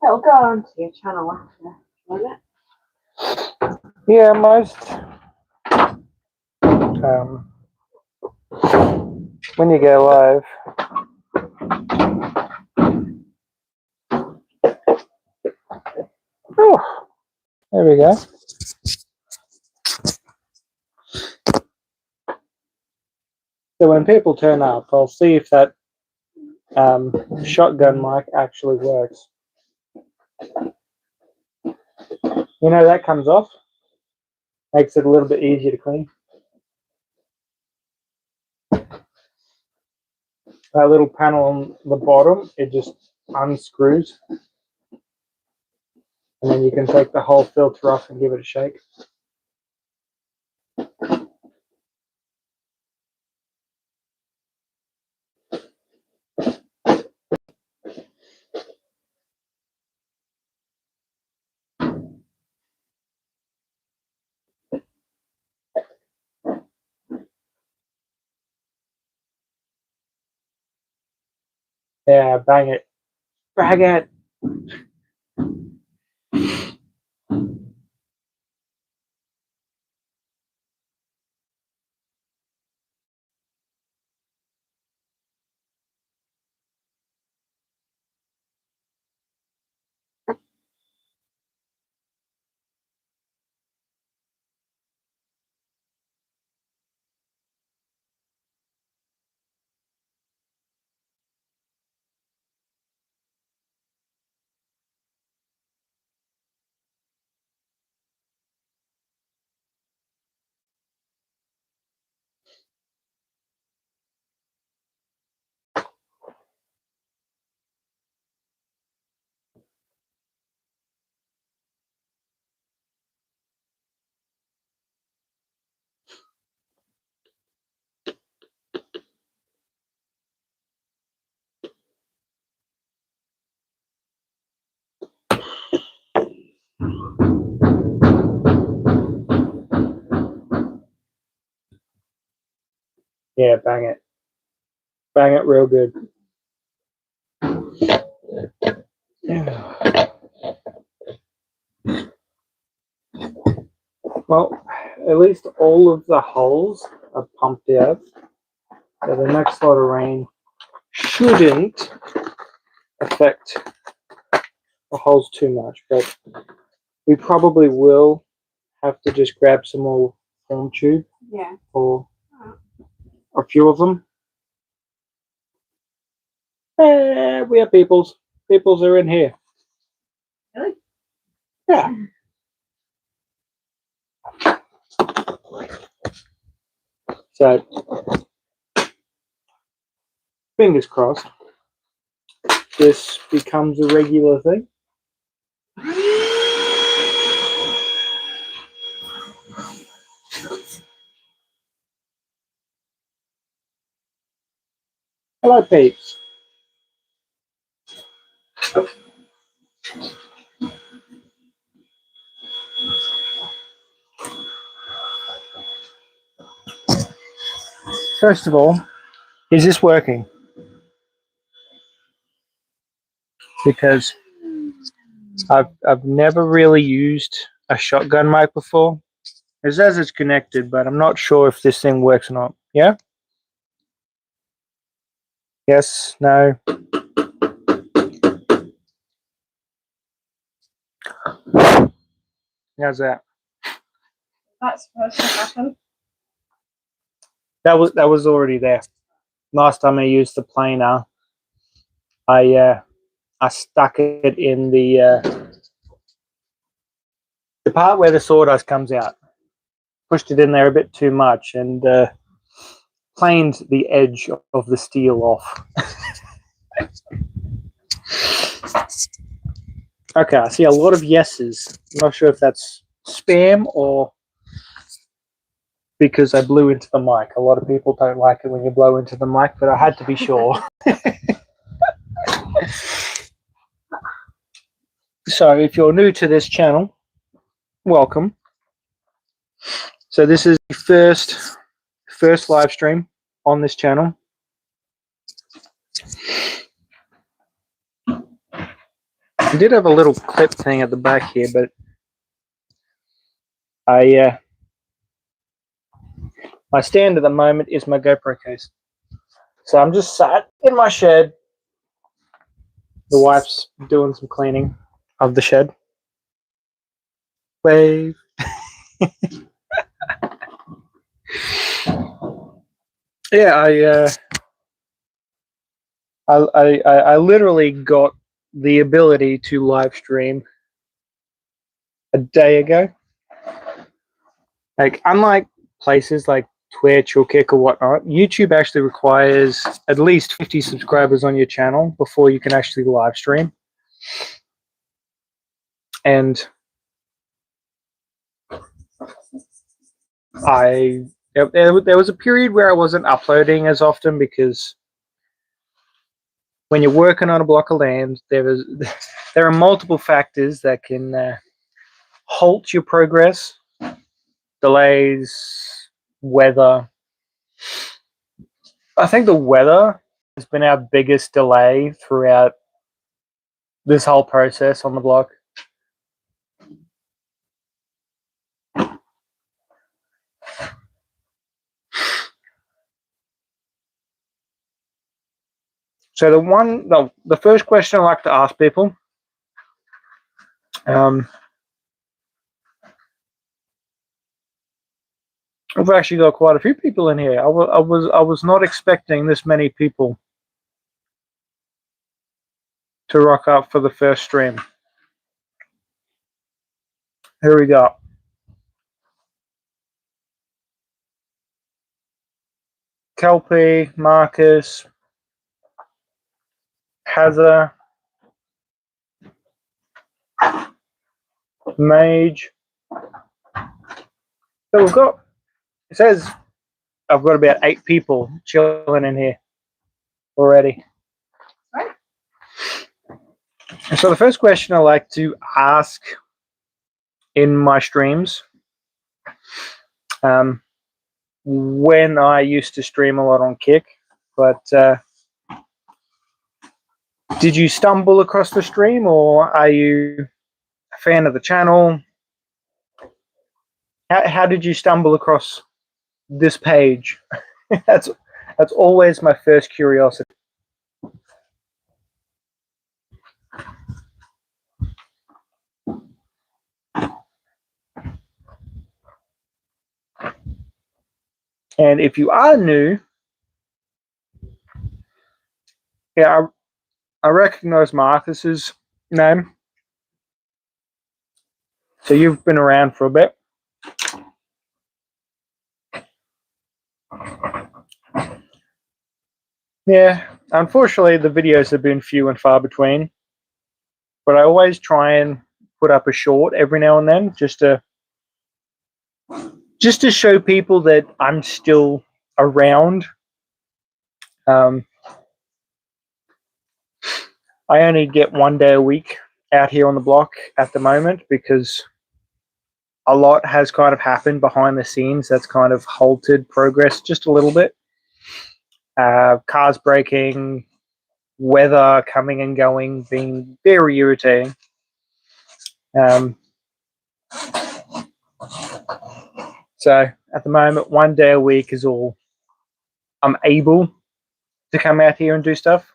It'll go onto your channel after, won't it? Yeah, most when you go live, oh, there we go. So when people turn up, I'll see if that shotgun mic actually works. You know, that comes off, makes it a little bit easier to clean. That little panel on the bottom, it just unscrews. And then you can take the whole filter off and give it a shake. Yeah, bang it. Bang it. Yeah, bang it. Bang it real good. Well, at least all of the holes are pumped out. So the next lot of rain shouldn't affect the holes too much, but we probably will have to just grab some more foam tube. Yeah. Or a few of them. We are peoples. Peoples are in here. Really? Yeah. So, fingers crossed, this becomes a regular thing. Hello, peeps. First of all, is this working? Because I've never really used a shotgun mic before. It says it's connected, but I'm not sure if this thing works or not. Yeah? Yes? No? How's that? That's supposed to happen. That was already there. Last time I used the planer, I stuck it in the part where the sawdust comes out. Pushed it in there a bit too much and planed the edge of the steel off. Okay, I see a lot of yeses. I'm not sure if that's spam or because I blew into the mic. A lot of people don't like it when you blow into the mic, but I had to be sure. So if you're new to this channel, welcome. So this is the first live stream on this channel. I did have a little clip thing at the back here, but my stand at the moment is my GoPro case. So I'm just sat in my shed. The wife's doing some cleaning of the shed. Wave. Yeah, I literally got the ability to live stream a day ago. Like, unlike places like Twitch or Kick or whatnot, YouTube actually requires at least 50 subscribers on your channel before you can actually live stream. And there was a period where I wasn't uploading as often because when you're working on a block of land, there are multiple factors that can halt your progress. Delays, weather. I think the weather has been our biggest delay throughout this whole process on the block. So the first question I like to ask people, I've actually got quite a few people in here. I was not expecting this many people to rock up for the first stream. Here we go. Kelpie, Marcus, Heather, Mage. So we've got, it says I've got about 8 people chilling in here already. Right. So the first question I like to ask in my streams, when I used to stream a lot on Kick, but did you stumble across the stream, or are you a fan of the channel? How did you stumble across this page? That's always my first curiosity. And if you are new, yeah, I recognize Marcus's name. So you've been around for a bit. Yeah, unfortunately the videos have been few and far between, but I always try and put up a short every now and then just to show people that I'm still around. I only get 1 day a week out here on the block at the moment because a lot has kind of happened behind the scenes that's kind of halted progress just a little bit. Cars breaking, weather coming and going, being very irritating. So at the moment, 1 day a week is all I'm able to come out here and do stuff.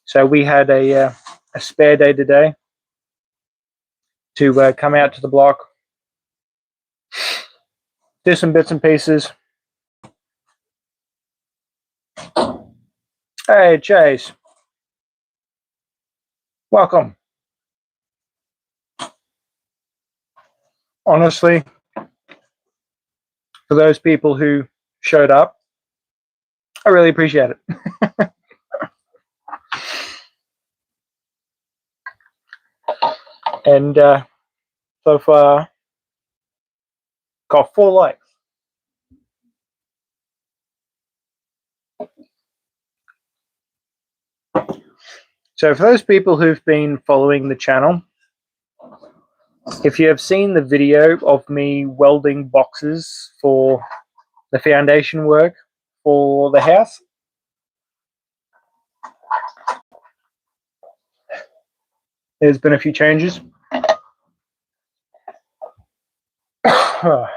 So we had a spare day today to come out to the block, do some bits and pieces. Hey, Chase. Welcome. Honestly, for those people who showed up, I really appreciate it. And so far, got 4 likes. So for those people who've been following the channel, if you have seen the video of me welding boxes for the foundation work for the house, There's been a few changes. Oh.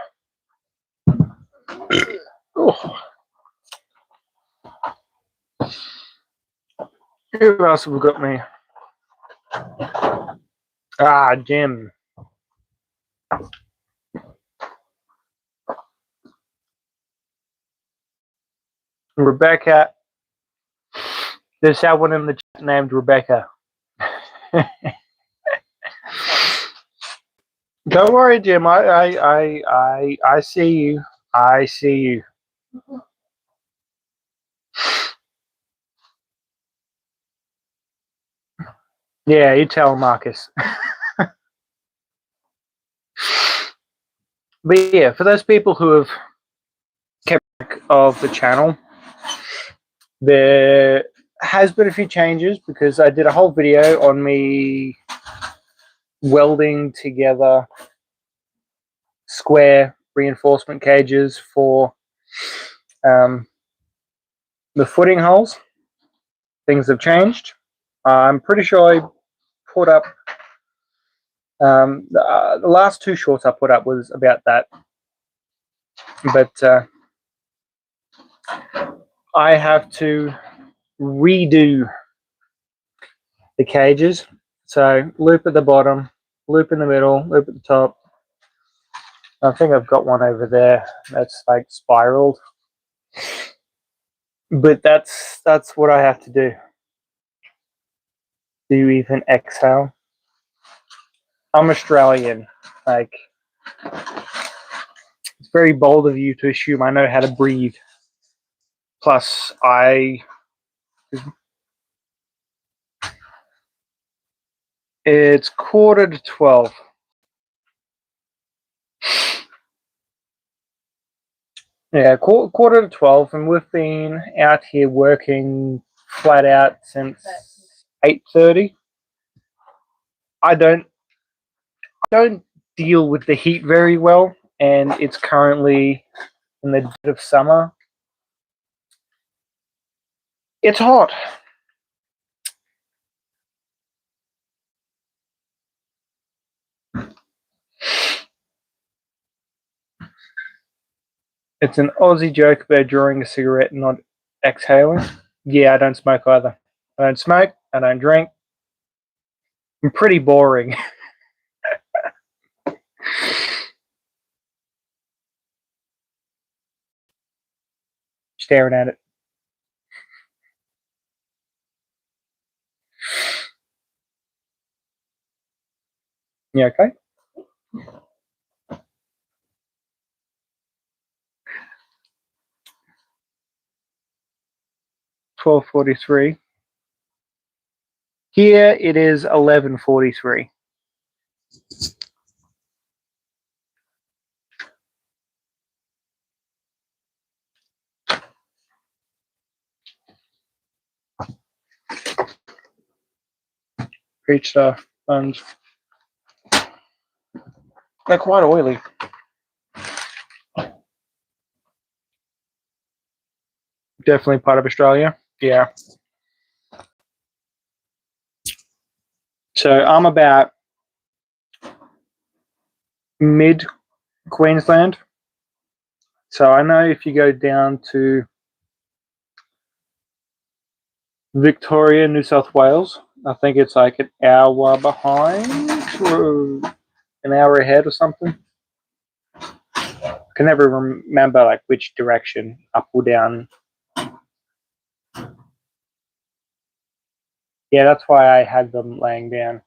Who else have we got me? Jim. Rebecca. There's someone in the chat named Rebecca. Don't worry, Jim. I see you. I see you. Yeah, you tell Marcus. But yeah, for those people who have kept track of the channel, there has been a few changes because I did a whole video on me welding together square reinforcement cages for the footing holes. Things have changed. I'm pretty sure I put up the last two shorts I put up was about that, but I have to redo the cages. So loop at the bottom, loop in the middle, loop at the top. I think I've got one over there that's like spiraled, but that's what I have to do. Do you even exhale? I'm Australian. Like, it's very bold of you to assume I know how to breathe. Plus, it's 11:45. Yeah, 11:45, and we've been out here working flat out since 8:30. I don't deal with the heat very well, and it's currently in the dead of summer. It's hot. It's an Aussie joke about drawing a cigarette and not exhaling. Yeah, I don't smoke either. I don't smoke. I don't drink. I'm pretty boring. Staring at it. Yeah, okay. $12.43. Here it is 11:43. Peach stuff, sponge. They're quite oily. Definitely part of Australia. Yeah. So I'm about mid Queensland. So I know if you go down to Victoria, New South Wales, I think it's like an hour behind or an hour ahead or something. I can never remember like which direction, up or down. Yeah, that's why I had them laying down.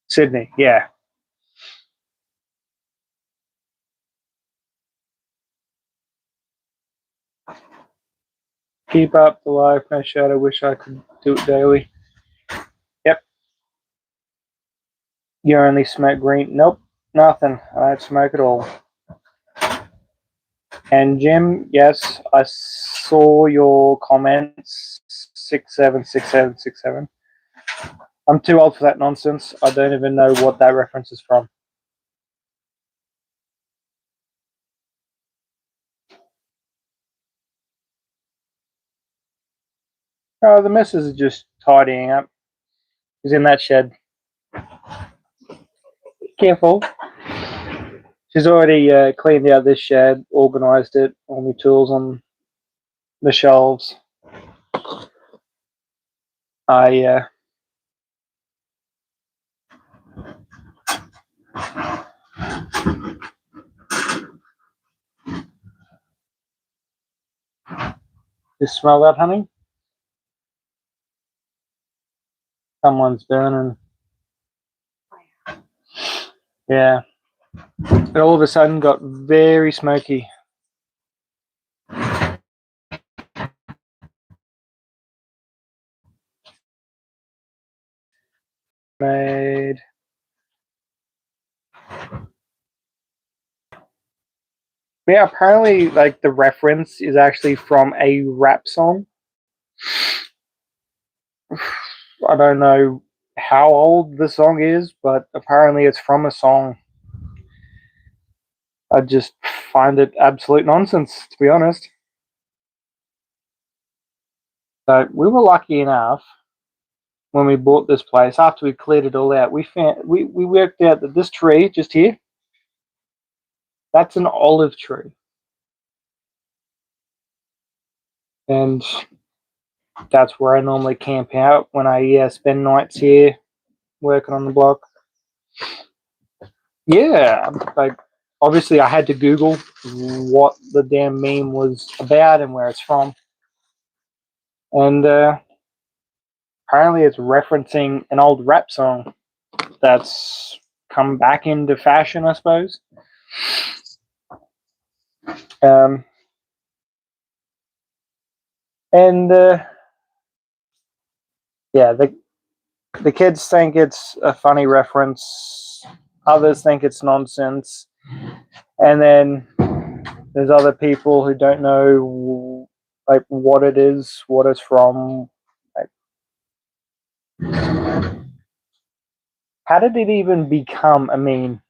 Sydney, yeah. Keep up the life, no shadow. Wish I could do it daily. Yep. You only smoke green? Nope, nothing. I don't smoke at all. And Jim, yes, I saw your comments. 676767. I'm too old for that nonsense. I don't even know what that reference is from. Oh, the missus is just tidying up. She's in that shed. Careful. She's already cleaned out this shed, organised it, all my tools on the shelves. I just smell that, honey? Someone's burning. Yeah. It all of a sudden got very smoky. Made. Yeah, apparently, like, the reference is actually from a rap song. I don't know how old the song is, but apparently it's from a song. I just find it absolute nonsense, to be honest. So we were lucky enough when we bought this place. After we cleared it all out, we worked out that this tree just here, that's an olive tree, and that's where I normally camp out when I spend nights here working on the block. Yeah, like obviously I had to Google what the damn meme was about and where it's from, and apparently it's referencing an old rap song that's come back into fashion, I suppose. Um, and yeah, the kids think it's a funny reference. Others think it's nonsense, and then there's other people who don't know like what it is, what it's from. Like, how did it even become a meme?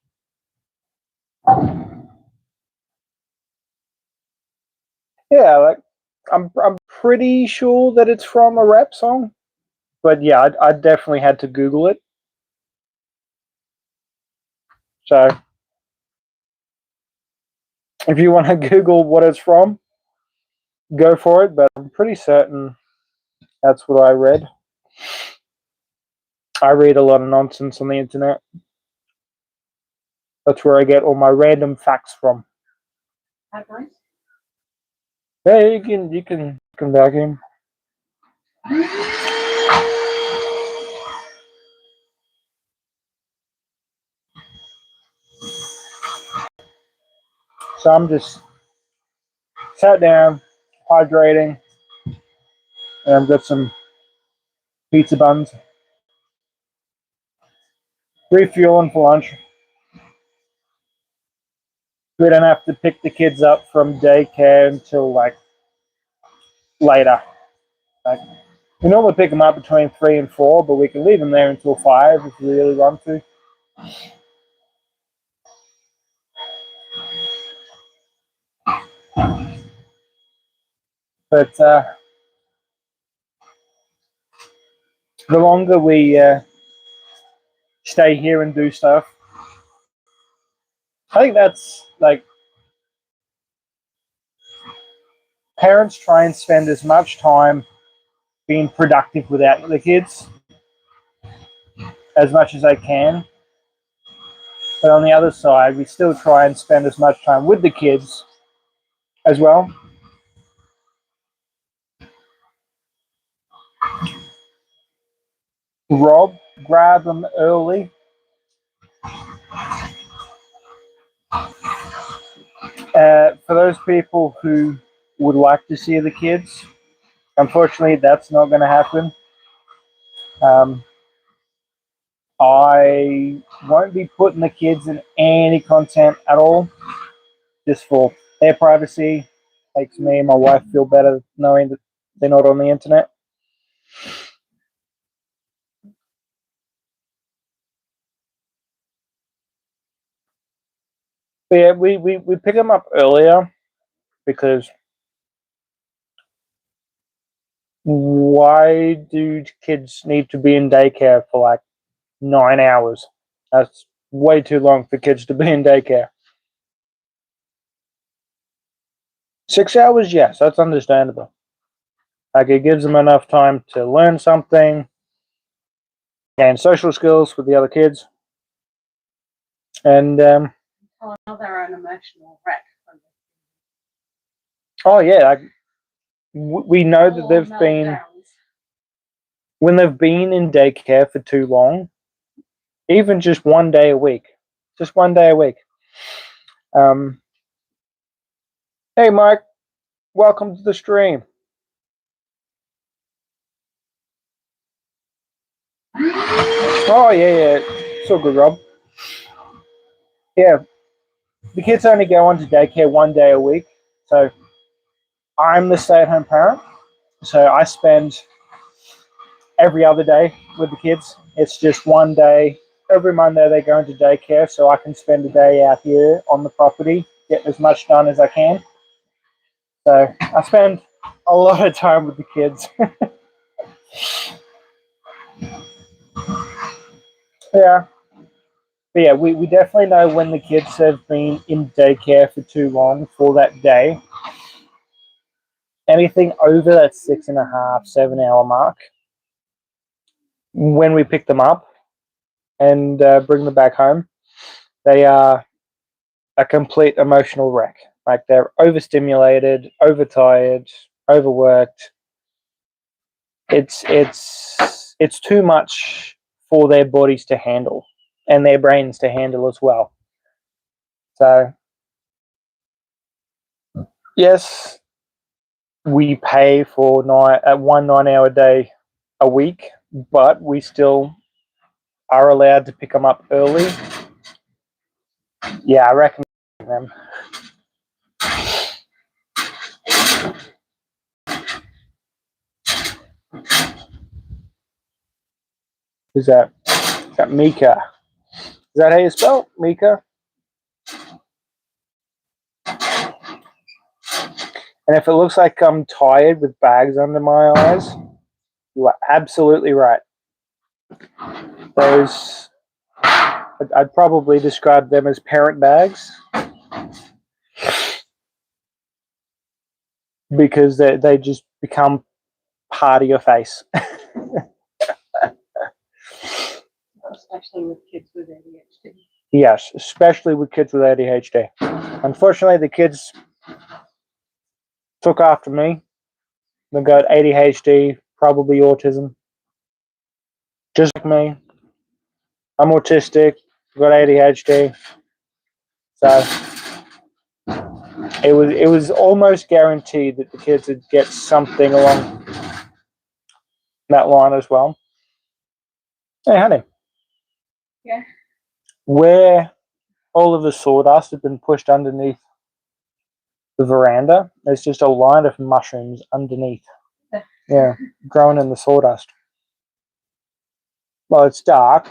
Yeah, like I'm pretty sure that it's from a rap song, but yeah, I definitely had to Google it. So if you want to Google what it's from, go for it. But I'm pretty certain that's what I read. I read a lot of nonsense on the internet. That's where I get all my random facts from. Hi, guys. Hey, you can come back in. So I'm just sat down, hydrating, and I've got some pizza buns, refueling for lunch. We don't have to pick the kids up from daycare until like later. Like we normally pick them up between 3 and 4, but we can leave them there until 5 if we really want to. But the longer we stay here and do stuff, I think that's like parents try and spend as much time being productive without the kids as much as they can. But on the other side, we still try and spend as much time with the kids as well. Rob, grab them early. For those people who would like to see the kids, unfortunately, that's not going to happen. Um, I won't be putting the kids in any content at all, just for their privacy. Makes me and my wife feel better knowing that they're not on the internet. But yeah, we pick them up earlier because why do kids need to be in daycare for like 9 hours? That's way too long for kids to be in daycare. 6 hours, yes, that's understandable. Like it gives them enough time to learn something, gain social skills with the other kids, and Oh, their own emotional wreck. oh yeah, like, we know that they've been when they've been in daycare for too long, even just 1 day a week, just 1 day a week. Hey Mike, welcome to the stream. Oh yeah, it's all good, Rob. Yeah, the kids only go on to daycare 1 day a week, so I'm the stay-at-home parent. So I spend every other day with the kids. It's just 1 day. Every Monday they go into daycare, so I can spend a day out here on the property, getting as much done as I can. So I spend a lot of time with the kids. Yeah. But yeah, we definitely know when the kids have been in daycare for too long for that day. Anything over that 6.5, 7 hour mark, when we pick them up and bring them back home, they are a complete emotional wreck. Like they're overstimulated, overtired, overworked. It's too much for their bodies to handle and their brains to handle as well. So yes, we pay for 1 9 hour day a week, but we still are allowed to pick them up early. Yeah, I recommend them. Is that Mika? Is that how you spell Mika? And if it looks like I'm tired with bags under my eyes, you are absolutely right. Those, I'd probably describe them as parent bags because they just become part of your face. Especially with kids with ADHD. Yes, especially with kids with ADHD. Unfortunately, the kids took after me. They've got ADHD, probably autism. Just like me. I'm autistic, got ADHD. So it was almost guaranteed that the kids would get something along that line as well. Hey, honey. Yeah. Where all of the sawdust had been pushed underneath the veranda, there's just a line of mushrooms underneath. Yeah, growing in the sawdust. Well, it's dark,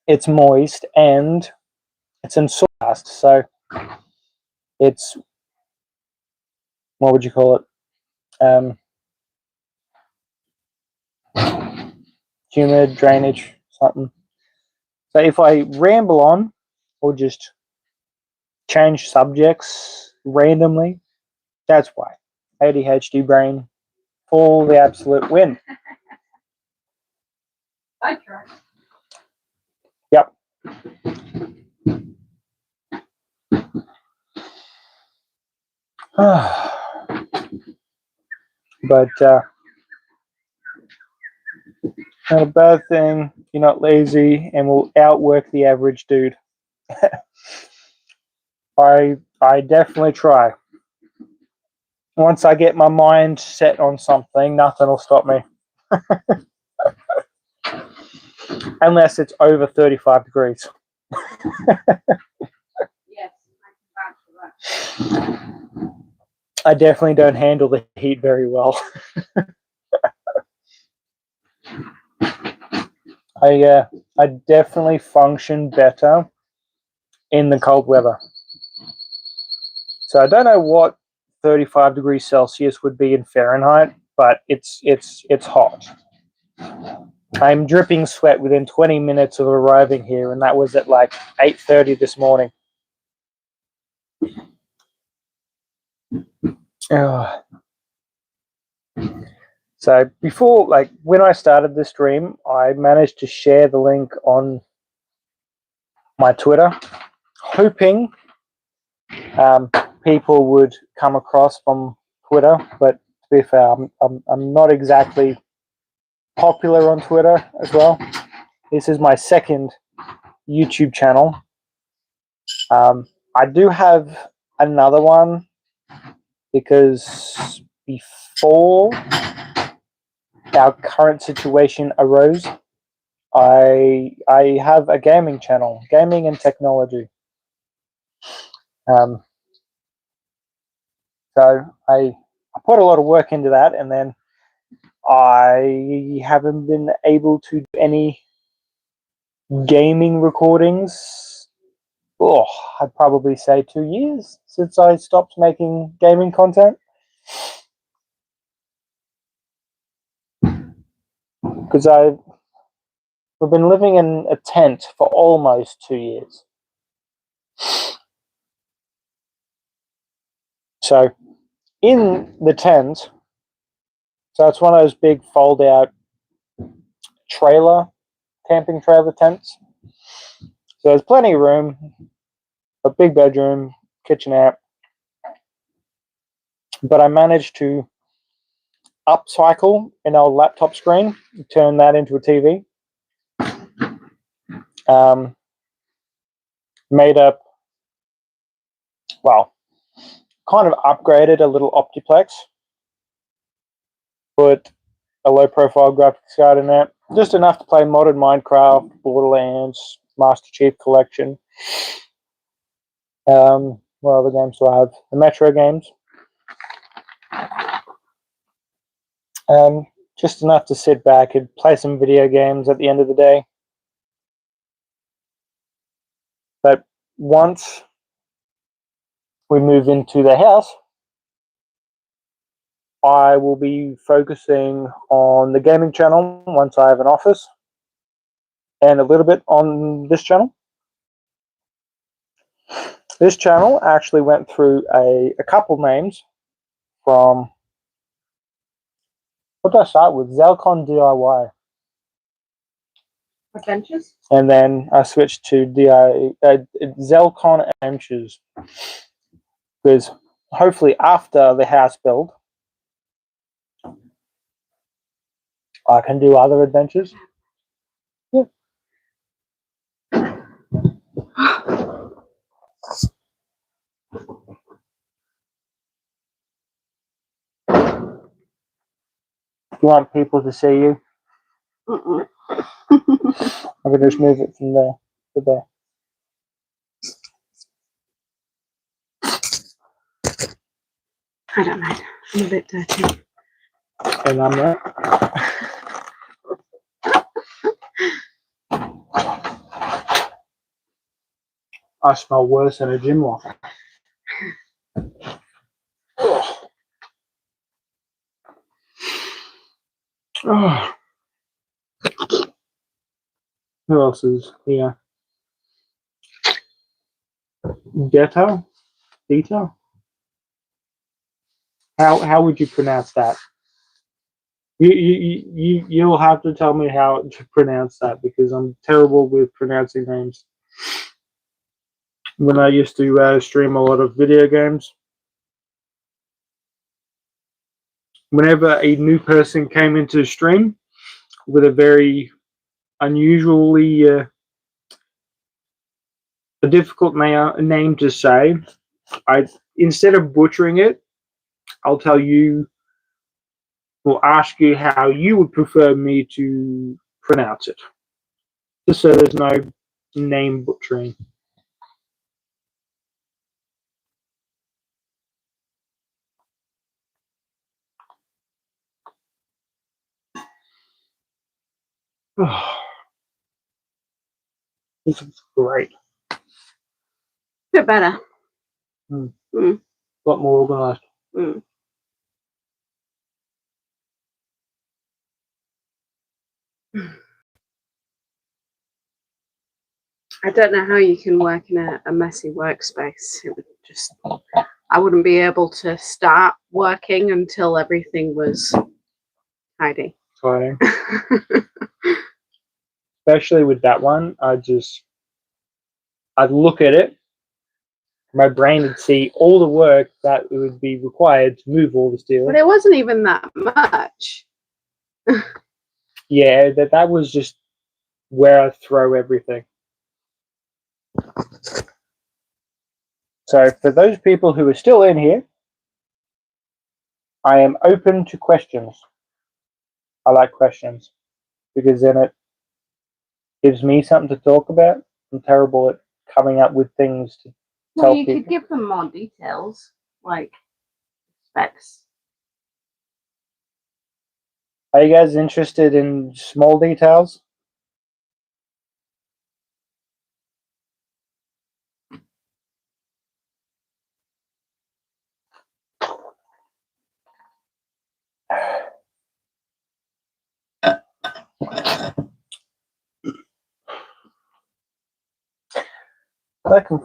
it's moist, and it's in sawdust, so it's, what would you call it? Humid, drainage, something. So if I ramble on or just change subjects randomly, that's why. ADHD brain, full the absolute win. I try. Yep. But not a bad thing. You're not lazy and will outwork the average dude. I definitely try. Once I get my mind set on something, nothing will stop me. Unless it's over 35 degrees. Yes, I can vouch for that. I definitely don't handle the heat very well. I definitely function better in the cold weather. So I don't know what 35 degrees Celsius would be in Fahrenheit, but it's hot. I'm dripping sweat within 20 minutes of arriving here, and that was at like 8:30 this morning. Oh. So before, like when I started this stream, I managed to share the link on my Twitter, hoping people would come across from Twitter. But to be fair, I'm not exactly popular on Twitter as well. This is my second YouTube channel. I do have another one because before our current situation arose, I have a gaming channel, gaming and technology. So I put a lot of work into that, and then I haven't been able to do any gaming recordings. Oh, I'd probably say 2 years since I stopped making gaming content. Because we've been living in a tent for almost 2 years. So in the tent, so it's one of those big fold-out camping trailer tents. So there's plenty of room, a big bedroom, kitchenette. But I managed to upcycle an old laptop screen, turn that into a TV. Made up, well, kind of upgraded a little Optiplex. Put a low-profile graphics card in there, just enough to play modern Minecraft, Borderlands, Master Chief Collection. What other games do I have? The Metro games. Just enough to sit back and play some video games at the end of the day. But once we move into the house, I will be focusing on the gaming channel once I have an office, and a little bit on this channel. This channel actually went through a couple names from, what did I start with? Zelcon DIY. Adventures? And then I switched to Zelcon Adventures. Because hopefully after the house build, I can do other adventures. Yeah. You want people to see you? Mm-mm. I can just move it from there to there. I don't know. I'm a bit dirty. And I'm there. I smell worse than a gym locker. Oh. Who else is here? Ghetto? Dita? How would you pronounce that? You'll have to tell me how to pronounce that, because I'm terrible with pronouncing names. When I used to stream a lot of video games, whenever a new person came into the stream with a very unusually a difficult name to say, instead of butchering it, I'll tell you, or ask you how you would prefer me to pronounce it, just so there's no name butchering. This is great. Bit better. Mm. Mm. a lot more organised. Mm. I don't know how you can work in a messy workspace. It would just, I wouldn't be able to start working until everything was tidy. Exciting. Especially with that one, I'd look at it, my brain would see all the work that would be required to move all the steel. But it wasn't even that much. Yeah, that was just where I throw everything. So for those people who are still in here, I am open to questions. I like questions because then it gives me something to talk about. I'm terrible at coming up with things to tell Well, you people. could give them more details, like specs. Are you guys interested in small details? That can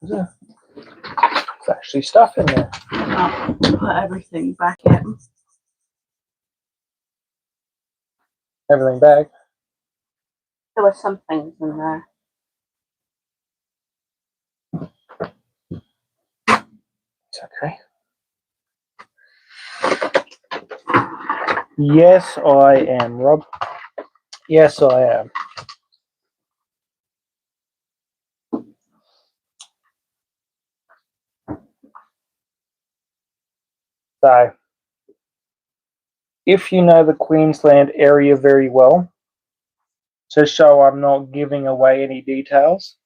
there's actually stuff in there. I'll put everything back in. Everything back. There were some things in there. It's okay. Yes, I am, Rob. Yes, I am. So, if you know the Queensland area very well, just so I'm not giving away any details,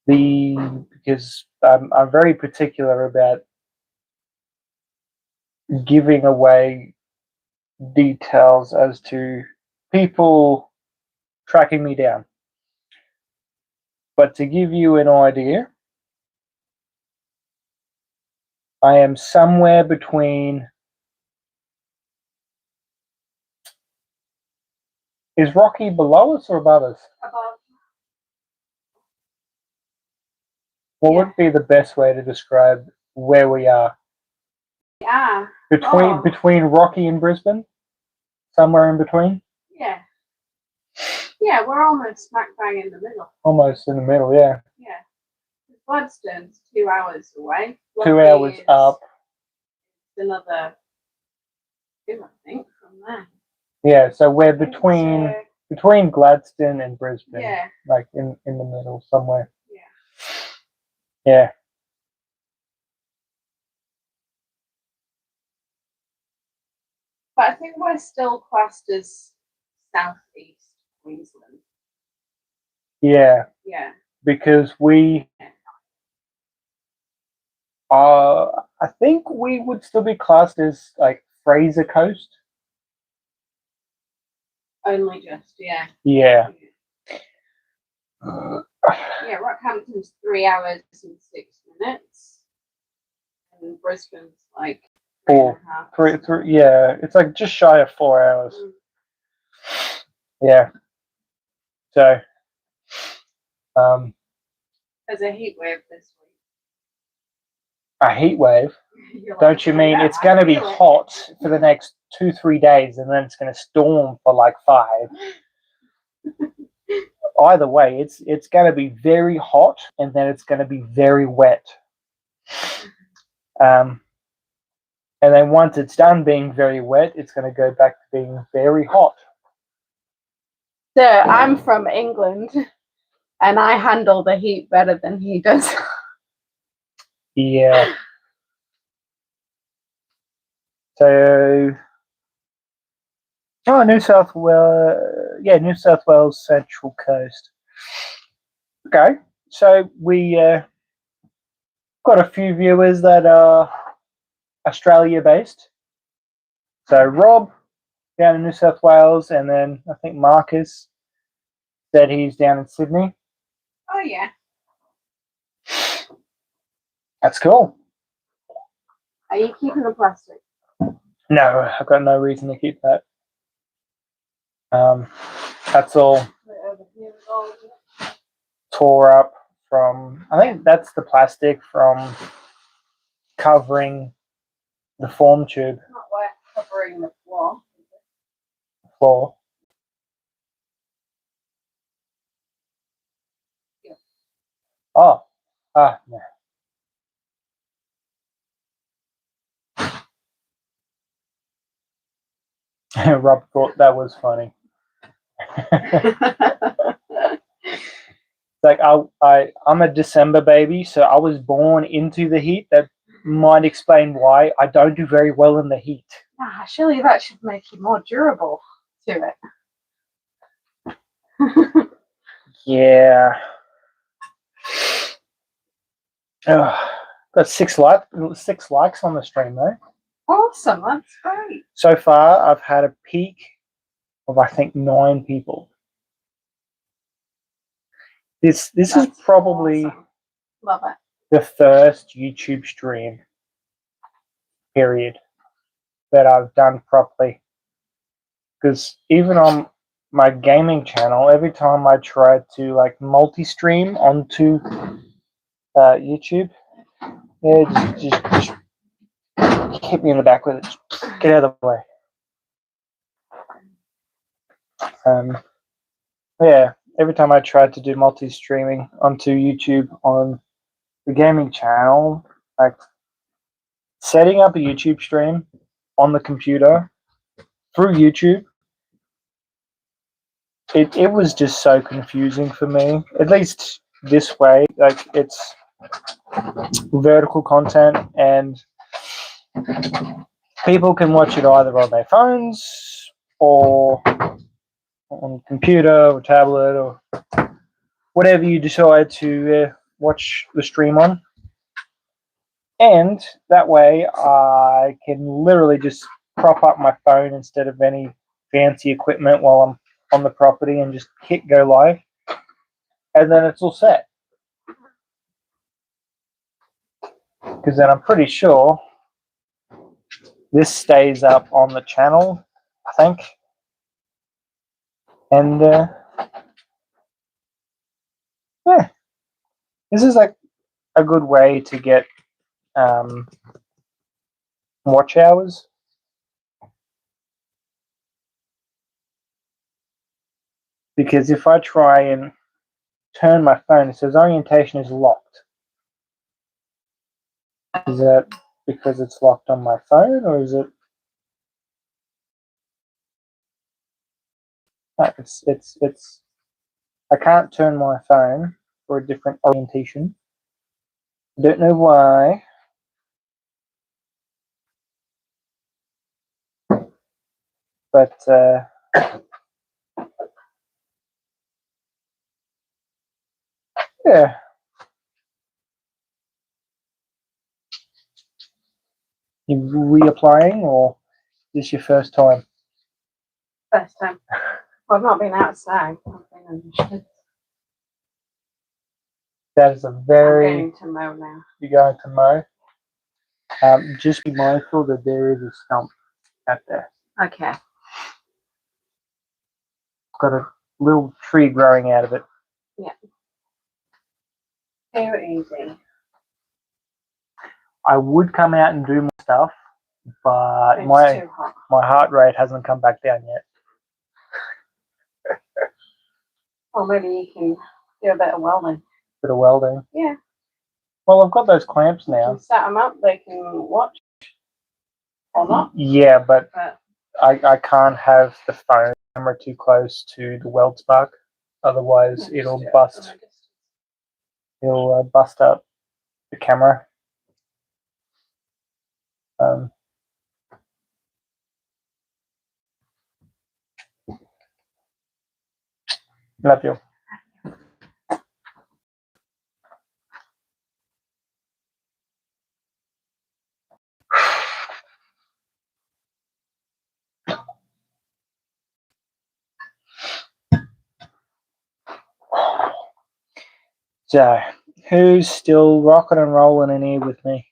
because I'm very particular about giving away details as to people tracking me down. But to give you an idea, I am somewhere between. Is Rocky below us or above us? Above. What would be the best way to describe where we are? Yeah. Between Rocky and Brisbane? Somewhere in between? Yeah. Yeah, we're almost smack bang in the middle. Almost in the middle, yeah. Yeah. Gladstone's 2 hours away. 2 hours up. Another 2, I think, from there. Yeah, so we're between Gladstone and Brisbane. Yeah. Like in the middle somewhere. Yeah. Yeah. But I think we're still classed as southeast Queensland. Yeah. Yeah. Because I think we would still be classed as like Fraser Coast. Only just, yeah. Yeah. Yeah, Rockhampton's 3 hours and 6 minutes. And Brisbane's like 3.5. Three, yeah, it's like just shy of 4 hours. Mm. Yeah. So, There's a heat wave this week. a heat wave. Don't you mean it's going to be hot for the next 2-3 days and then it's going to storm for like 5? Either way, it's going to be very hot and then it's going to be very wet. And then once it's done being very wet, it's going to go back to being very hot. So I'm from England and I handle the heat better than he does. Yeah. So, New South Wales Central Coast. Okay, so we got a few viewers that are Australia based. So Rob down in New South Wales, and then I think Marcus said he's down in Sydney. Oh, yeah. That's cool. Are you keeping the plastic? No, I've got no reason to keep that. That's all Over here with all of it. tore up from, I think that's the plastic from covering the form tube Not wet, covering the floor. floor. Yeah. Oh, no. Rob thought that was funny. Like I'm a December baby, so I was born into the heat. That might explain why I don't do very well in the heat. Surely that should make you more durable to it. Yeah. Got 6 likes on the stream though. Awesome, that's great. So far, I've had a peak of I think 9 people. This is probably awesome. Love it. the first YouTube stream period that I've done properly. Because even on my gaming channel, every time I try to like multi-stream onto YouTube, just hit me in the back with it. Get out of the way. Yeah, every time I tried to do multi-streaming onto YouTube on the gaming channel, like setting up a YouTube stream on the computer through YouTube, it was just so confusing for me. At least this way, like it's vertical content and people can watch it either on their phones or on computer or tablet or whatever you decide to watch the stream on. And that way I can literally just prop up my phone instead of any fancy equipment while I'm on the property and just hit go live. And then it's all set. Because then I'm pretty sure this stays up on the channel, I think. And yeah, this is like a good way to get watch hours. Because if I try and turn my phone, it says orientation is locked. Is that because it's locked on my phone, or is it? No, it's. I can't turn my phone for a different orientation. I don't know why. But yeah. You reapplying, or is this your first time? First time. Well, I've not been outside. I've been in the shed. That is a very. I'm going to mow now. You're going to mow. Just be mindful that there is a stump out there. Okay. Got a little tree growing out of it. Yeah. Too easy. I would come out and do more stuff, but It's too hot. my heart rate hasn't come back down yet. Or maybe you can do a bit of welding. Bit of welding. Yeah. Well, I've got those clamps You now. can set them up, they can watch. Or not. Yeah, but I can't have the phone camera too close to the weld spark. Otherwise, it'll bust. It'll bust up the camera. Love you. So, Who's still rocking and rolling in here with me?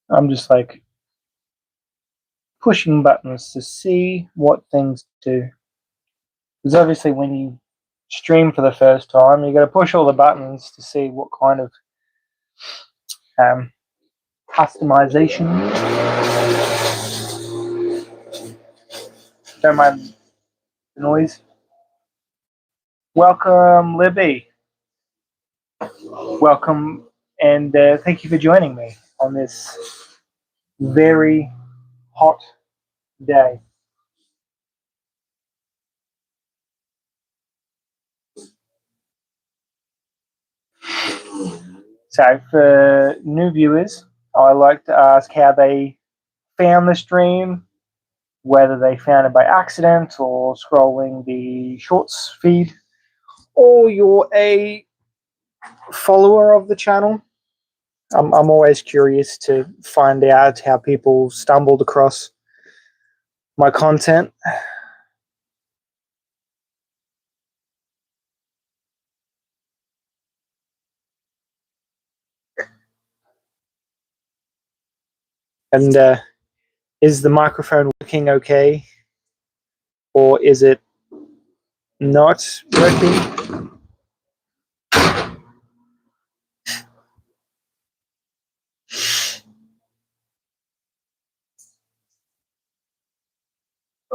I'm just like pushing buttons to see what things do. Because obviously when you stream for the first time, you got to push all the buttons to see what kind of customization. Don't mind the noise. Welcome, Libby. Welcome, and thank you for joining me on this very hot day. So, for new viewers, I like to ask how they found the stream, whether they found it by accident or scrolling the shorts feed, or you're a follower of the channel. I'm always curious to find out how people stumbled across my content. And is the microphone working okay? Or is it not working?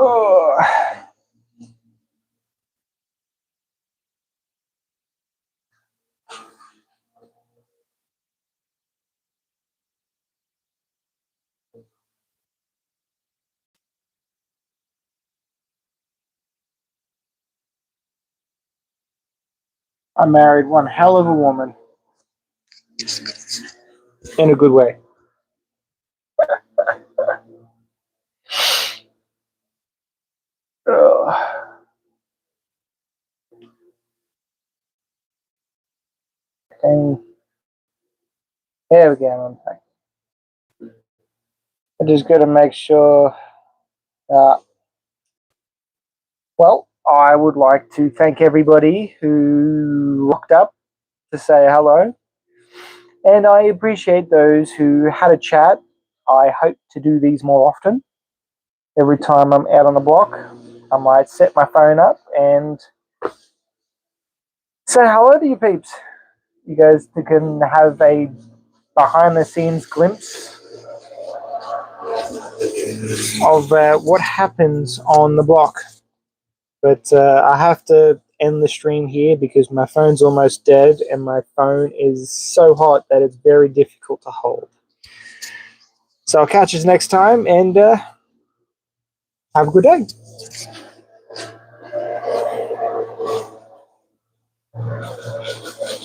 Oh. I married one hell of a woman. In a good way. Oh. And there we go. I just got to make sure. Well, I would like to thank everybody who rocked up to say hello. And I appreciate those who had a chat. I hope to do these more often. Every time I'm out on the block, I might set my phone up and say hello to you peeps. You guys can have a behind the scenes glimpse of what happens on the block. But I have to end the stream here because my phone's almost dead and my phone is so hot that it's very difficult to hold. So I'll catch you next time and have a good day.